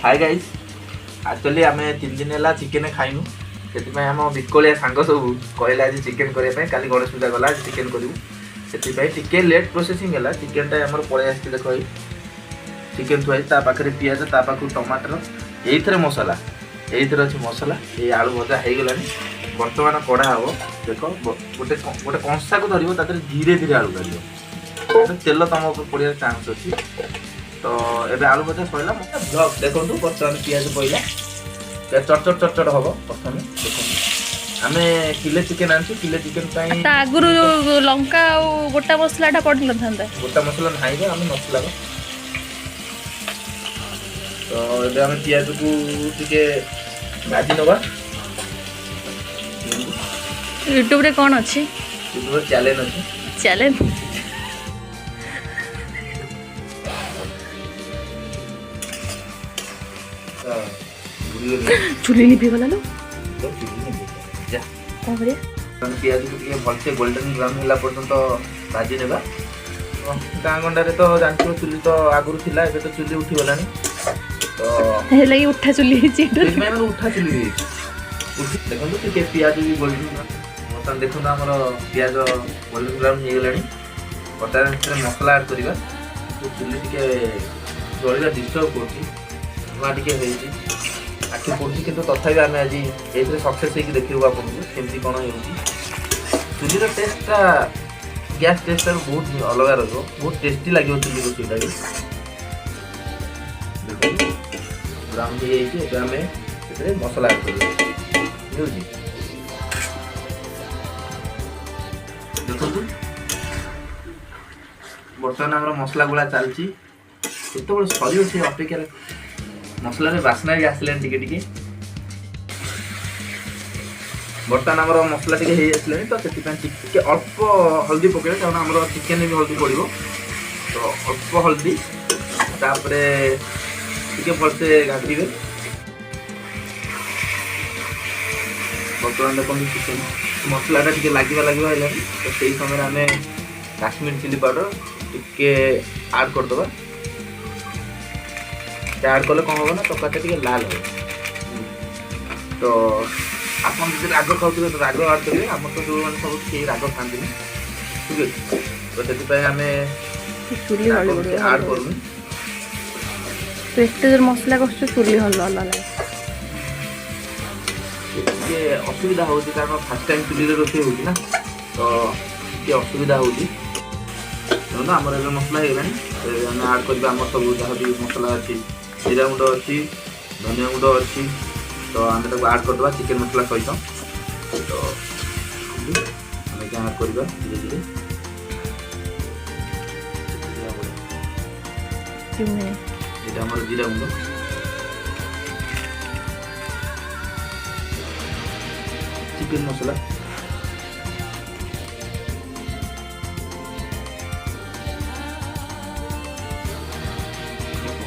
Hi guys actually आम 3 दिन है चिकेन खाइनु से आम विकलिया सांग सब कहले आज चिकेन करने काली गणेश पूजा गला आज चिकेन करूँ से लेट प्रोसेसिंग है चिकेनटा आम पलि आस देख चिकेन थुआई पाखे पिज पाखु टमाटर ये मसला ये अच्छे मसला ये आलू भजा हो गला बर्तमान कड़ा हम देख गोटे गोटे कंसा को धर धीरे धीरे आलू डाल तेल तुम पड़ा चान्स अच्छी तो एबे आलू भजा सैला ब्लॉग देखो बर्तमान पिज पड़ा चटचट चटचट हम प्रथम देखो आम किले चिकेन आनछु किले चिकेन आगुरु लंका गोटा मसलाटा पड़ न था गोटा मसला नहीं आम मसला तो ये आम पिज को टिके भाजी नवा यूट्यूब रे कौन अच्छी यूट्यूब चैलेंज अच्छी चैलेंज चुली लिपि गला लो कौन करिया पिज को भलसे गोल्डन ब्राउन होला पर्यंत भाजी नेबा गाँ गंडा तो जानते चुली तो आगुरी थिला एबे तो चुली उठी गलानी तो हेला कि उठा चुली हिची उठा चुली देखो टे पिज भी गोल्डन बर्तमान देखो आम पिज गोल्डन ब्राउन हो गला बर्तमान मसला ऐड करवा चुली टे जलिया डिस्टर्ब कर आखि पड़ी कि तथापि आम आज ये सक्सेस होगी देखू आपको केमती कौन हो चुलीर टेस्टा गैस टेस्ट बहुत अलग रहा बहुत टेस्टी लगे चुली रोषेटा भी ब्राउन हो आम मसला ऐड कर देखो बर्तमान आम मसला गुला चलती केत सर से अपेक्षा मसला बास्ना भी आसला टिके बर्तमान आम मसला टे हो तो से अल्प हल्दी पकड़े कारण आम चिकेन भी हल्दी पड़ो तो अल्प हल्दी तापर भलसे घाटे बर्तमान देखो चिकेन मसलाटा टे लगे तो सही समय आम काश्मीर चिली पाउडर टे आड करदे ऐड कले कौन हम ना तरकारी टे लाल हो तो आप राग खाते तो राग आड करेंगे आम तो जो मैंने सब किए राग खाती ठीक है तो से आम आड करूँ तो एत मसला कर चुली हल असुविधा हो कारण फास्ट टाइम चुली रोषे होना तो ये असुविधा हो आम मसला हो आड कर सब जहाँ भी मसला अच्छी जीरा गुंड अच्छी धनिया गुंड अच्छी तो आम आड करदे चिकेन मसला सहित तो आम आड करवा धीरे धीरे ये जीरा गुंड चिकेन मसला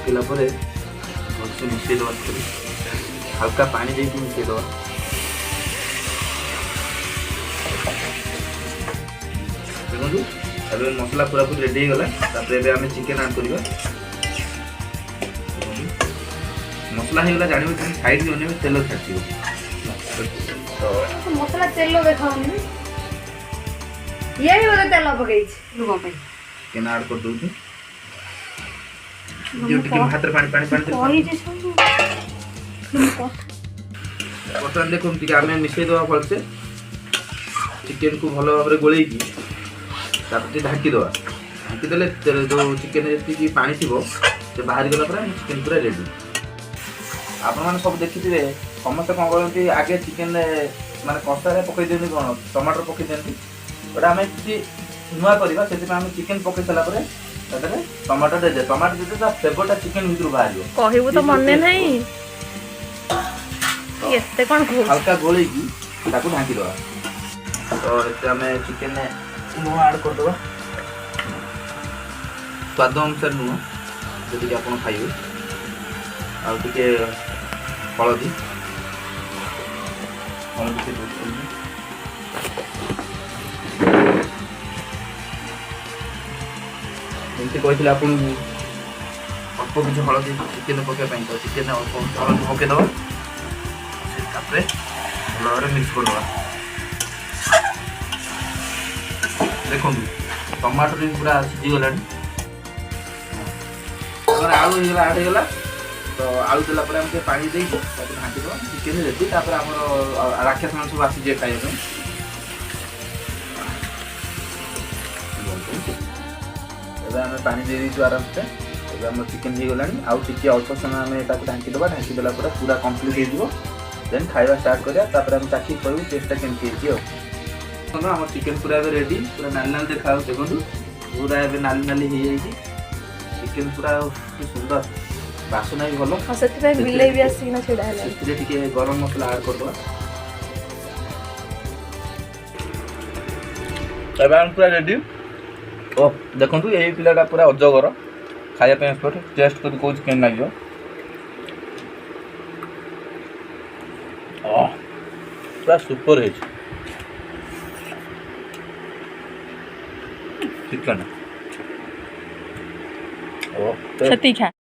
पकड़ा भलसे मिसई दवा हल्का पानी देके मिसई दवा देखो अभी मसला पूरा पूरी रेडी हो गला आम चिकेन आड करवा मसला हो गला जान साइड में अने तेल छाड़ तो मसला तेल देखा ये भी बोले तेल पकई लुगा पे चिकेन आड कर दउछु जो टिके हाथ पानी पानी पानी बर्तमान देखो आम मिसई दवा भलसे चिकेन को भल भाव गोल ढाकी दवा ढाकी देले जो चिकेन जी पानी थी से बाहरी गला चिकेन पूरा रेडी आप सब देखिए समस्त कौन करते आगे चिकेन माने कषा पकई दिखती कौन टमाटर पकई दिखती गोटे आम नुआ करवा से आम चिकेन पकई सारापर टमाटर दे टमाटर दे फ्लेवरटा चिकेन भीतर बाहर कहबो तो मन नहीं एते कोन हल्का गोले की ताकू ढाकी दवा तो एते हमें चिकेन नुआ ऐड कर दवा स्वाद अनुसार नुआ जदि आपन खाइबे आ टिके हळदी एमती कहते आपन କିଛି ହଳଦୀ ଚିକେନ ପକାଇବା ପାଇଁ ତ ଚିକେନ ଅଳ୍ପ କିଛି ହଳଦୀ ପକାଇଦେବା ତାପରେ ଭଲ ଭାବରେ ମିକ୍ସ କରିଦେବା। ଦେଖନ୍ତୁ ଟମାଟୋ ବି ପୁରା ସିଝିଗଲାଣି। ତାପରେ ଆଳୁ ହେଇଗଲା ଆଡ଼ ହେଇଗଲା ତ ଆଳୁ ଦେଲା ପରେ ଆମେ ଟିକେ ପାଣି ଦେଇକି ତାପରେ ଘାଣ୍ଟିଦେବା ଚିକେନ ରେଡ଼ି। ତାପରେ ଆମର ରାକ୍ଷସ ମାନେ ସବୁ ଆସିଯିବେ ଖାଇବା ପାଇଁ। ଏବେ ଆମେ ପାଣି ଦେଇ ଦେଇଛୁ ଆରାମସେ। ଏବେ ଆମର ଚିକେନ ହେଇଗଲାଣି ଆଉ ଟିକେ ଅଳ୍ପ ସମୟ ଆମେ ତାକୁ ଢାଙ୍କିଦେବା। ଢାଙ୍କି ଦେଲା ପରେ ପୁରା କମ୍ପ୍ଲିଟ୍ ହେଇଯିବ। ଦେନ୍ ଖାଇବା ଷ୍ଟାର୍ଟ କରିବା। ତାପରେ ଆମେ ଚାଖିକି କହିବୁ ଟେଷ୍ଟଟା କେମିତି ହେଇଛି ଆଉ। ଆମର ଚିକେନ ପୁରା ଏବେ ରେଡ଼ି ପୁରା ନାଲି ନାଲି ଦେଖାଯାଉଛି। ଦେଖନ୍ତୁ ପୁରା ଏବେ ନାଲି ନାଲି ହେଇଯାଇଛି ଚିକେନ ପୁରା ସୁନ୍ଦର ବାସନା ବି ଭଲ। ସେଥିପାଇଁ ବିଲେଇ ବି ଆସିକିନା ଛିଡ଼ା ହେଲା। ସେଥିରେ ଟିକେ ଗରମ ମସଲା ଆଡ଼ କରିଦେବା। ଏବେ ଆମେ ପୁରା ରେଡ଼ି। ଓ ଦେଖନ୍ତୁ ଏଇ ପିଲାଟା ପୁରା ଅଜଗର ଖାଇବା ପାଇଁ ଏକ୍ସପର୍ଟ। ଟେଷ୍ଟ କରି କହୁଛି କେମିତି ଲାଗିବ। ପୁରା ସୁପର ହେଇଛି ଚିକେନ। ସେତିକି ଖା।